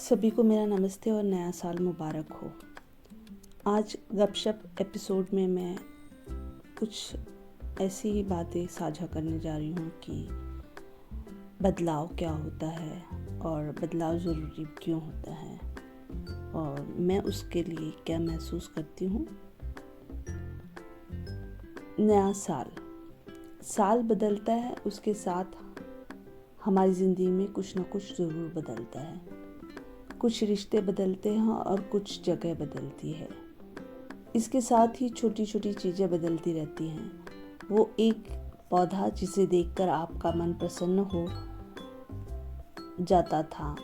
सभी को मेरा नमस्ते और नया साल मुबारक हो। आज गपशप एपिसोड में मैं कुछ ऐसी ही बातें साझा करने जा रही हूँ कि बदलाव क्या होता है और बदलाव ज़रूरी क्यों होता है और मैं उसके लिए क्या महसूस करती हूँ। नया साल बदलता है, उसके साथ हमारी ज़िंदगी में कुछ ना कुछ ज़रूर बदलता है। कुछ रिश्ते बदलते हैं और कुछ जगह बदलती है। इसके साथ ही छोटी छोटी चीज़ें बदलती रहती हैं। वो एक पौधा जिसे देखकर आपका मन प्रसन्न हो जाता था,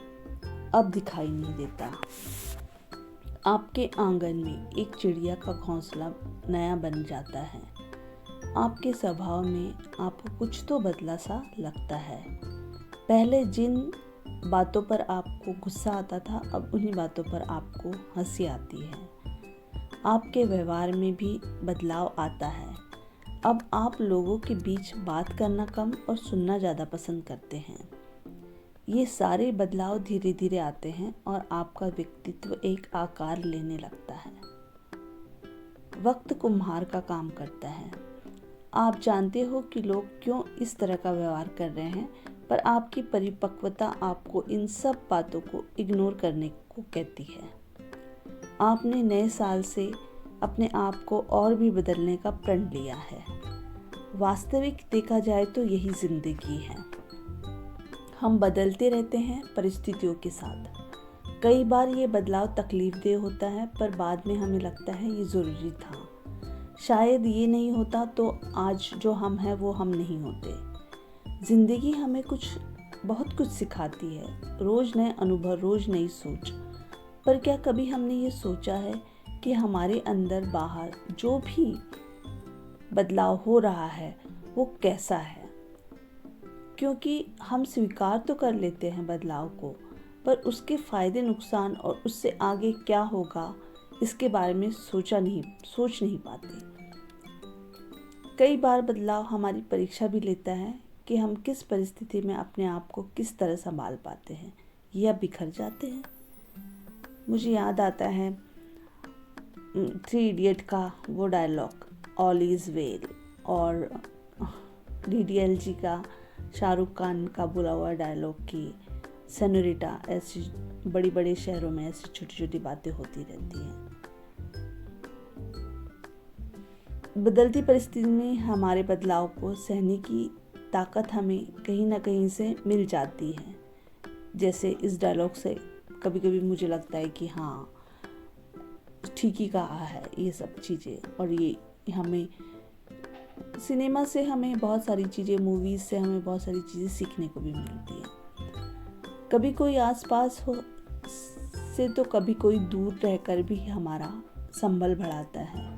अब दिखाई नहीं देता। आपके आंगन में एक चिड़िया का घोंसला नया बन जाता है। आपके स्वभाव में आपको कुछ तो बदला सा लगता है। पहले जिन बातों पर आपको गुस्सा आता था, अब उन्हीं बातों पर आपको हंसी आती है। आपके व्यवहार में भी बदलाव आता है। अब आप लोगों के बीच बात करना कम और सुनना ज़्यादा पसंद करते हैं। ये सारे बदलाव धीरे धीरे आते हैं और आपका व्यक्तित्व एक आकार लेने लगता है। वक्त कुम्हार का काम करता है। आप जानते हो कि लोग क्यों इस तरह का व्यवहार कर रहे हैं, पर आपकी परिपक्वता आपको इन सब बातों को इग्नोर करने को कहती है। आपने नए साल से अपने आप को और भी बदलने का प्रण लिया है। वास्तविक देखा जाए तो यही जिंदगी है। हम बदलते रहते हैं परिस्थितियों के साथ। कई बार ये बदलाव तकलीफदेह होता है, पर बाद में हमें लगता है ये ज़रूरी था। शायद ये नहीं होता तो आज जो हम हैं वो हम नहीं होते। ज़िंदगी हमें बहुत कुछ सिखाती है। रोज़ नए अनुभव, रोज़ नई सोच। पर क्या कभी हमने ये सोचा है कि हमारे अंदर बाहर जो भी बदलाव हो रहा है वो कैसा है? क्योंकि हम स्वीकार तो कर लेते हैं बदलाव को, पर उसके फ़ायदे नुकसान और उससे आगे क्या होगा इसके बारे में सोच नहीं पाते। कई बार बदलाव हमारी परीक्षा भी लेता है कि हम किस परिस्थिति में अपने आप को किस तरह संभाल पाते हैं या बिखर जाते हैं। मुझे याद आता है 3 इडियट का वो डायलॉग, ऑल इज़ वेल, और DDLG का शाहरुख खान का बोला हुआ डायलॉग कि सेनोरिटा, ऐसी बड़ी बड़े शहरों में ऐसी छोटी छोटी बातें होती रहती हैं। बदलती परिस्थिति में हमारे बदलाव को सहने की ताकत हमें कहीं ना कहीं से मिल जाती है। जैसे इस डायलॉग से कभी कभी मुझे लगता है कि हाँ, ठीक ही कहा है ये सब चीज़ें। और ये हमें सिनेमा से हमें बहुत सारी चीज़ें, मूवीज़ से हमें बहुत सारी चीज़ें सीखने को भी मिलती है। कभी कोई आसपास हो से तो कभी कोई दूर रहकर भी हमारा संबल बढ़ाता है।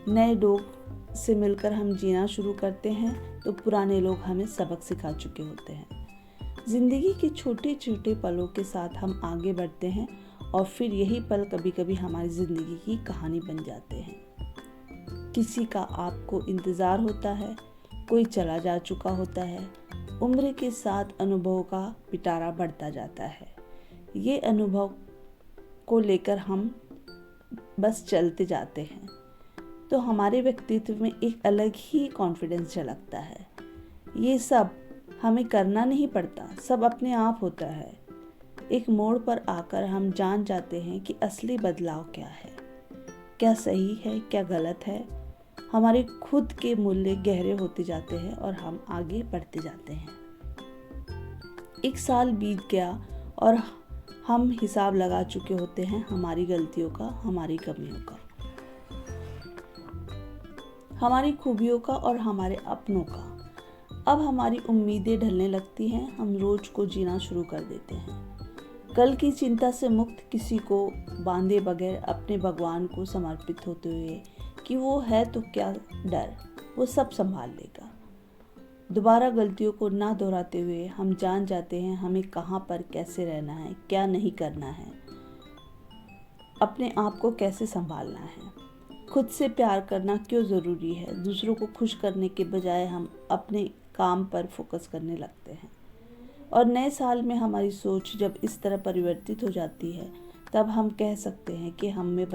नए लोग से मिलकर हम जीना शुरू करते हैं तो पुराने लोग हमें सबक सिखा चुके होते हैं। ज़िंदगी के छोटे छोटे पलों के साथ हम आगे बढ़ते हैं और फिर यही पल कभी कभी हमारी ज़िंदगी की कहानी बन जाते हैं। किसी का आपको इंतज़ार होता है, कोई चला जा चुका होता है। उम्र के साथ अनुभवों का पिटारा बढ़ता जाता है। ये अनुभव को लेकर हम बस चलते जाते हैं तो हमारे व्यक्तित्व में एक अलग ही कॉन्फिडेंस झलकता है। ये सब हमें करना नहीं पड़ता, सब अपने आप होता है। एक मोड़ पर आकर हम जान जाते हैं कि असली बदलाव क्या है, क्या सही है, क्या गलत है। हमारे खुद के मूल्य गहरे होते जाते हैं और हम आगे बढ़ते जाते हैं। एक साल बीत गया और हम हिसाब लगा चुके होते हैं हमारी गलतियों का, हमारी कमियों का, हमारी खूबियों का और हमारे अपनों का। अब हमारी उम्मीदें ढलने लगती हैं। हम रोज को जीना शुरू कर देते हैं, कल की चिंता से मुक्त, किसी को बांधे बगैर अपने भगवान को समर्पित होते हुए कि वो है तो क्या डर, वो सब संभाल लेगा। दोबारा गलतियों को ना दोहराते हुए हम जान जाते हैं हमें कहाँ पर कैसे रहना है, क्या नहीं करना है, अपने आप को कैसे संभालना है। खुद से प्यार करना क्यों ज़रूरी है। दूसरों को खुश करने के बजाय हम अपने काम पर फोकस करने लगते हैं और नए साल में हमारी सोच जब इस तरह परिवर्तित हो जाती है, तब हम कह सकते हैं कि हमने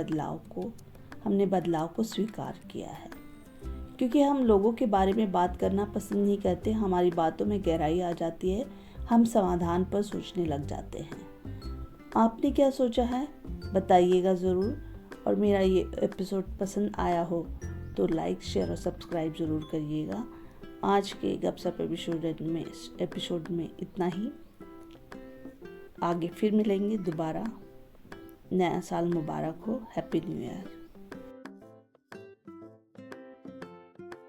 बदलाव को स्वीकार किया है। क्योंकि हम लोगों के बारे में बात करना पसंद नहीं करते, हमारी बातों में गहराई आ जाती है, हम समाधान पर सोचने लग जाते हैं। आपने क्या सोचा है बताइएगा ज़रूर। और मेरा ये एपिसोड पसंद आया हो तो लाइक, शेयर और सब्सक्राइब ज़रूर करिएगा। आज के गपशप एपिसोड में इतना ही। आगे फिर मिलेंगे दोबारा। नया साल मुबारक हो। Happy new year.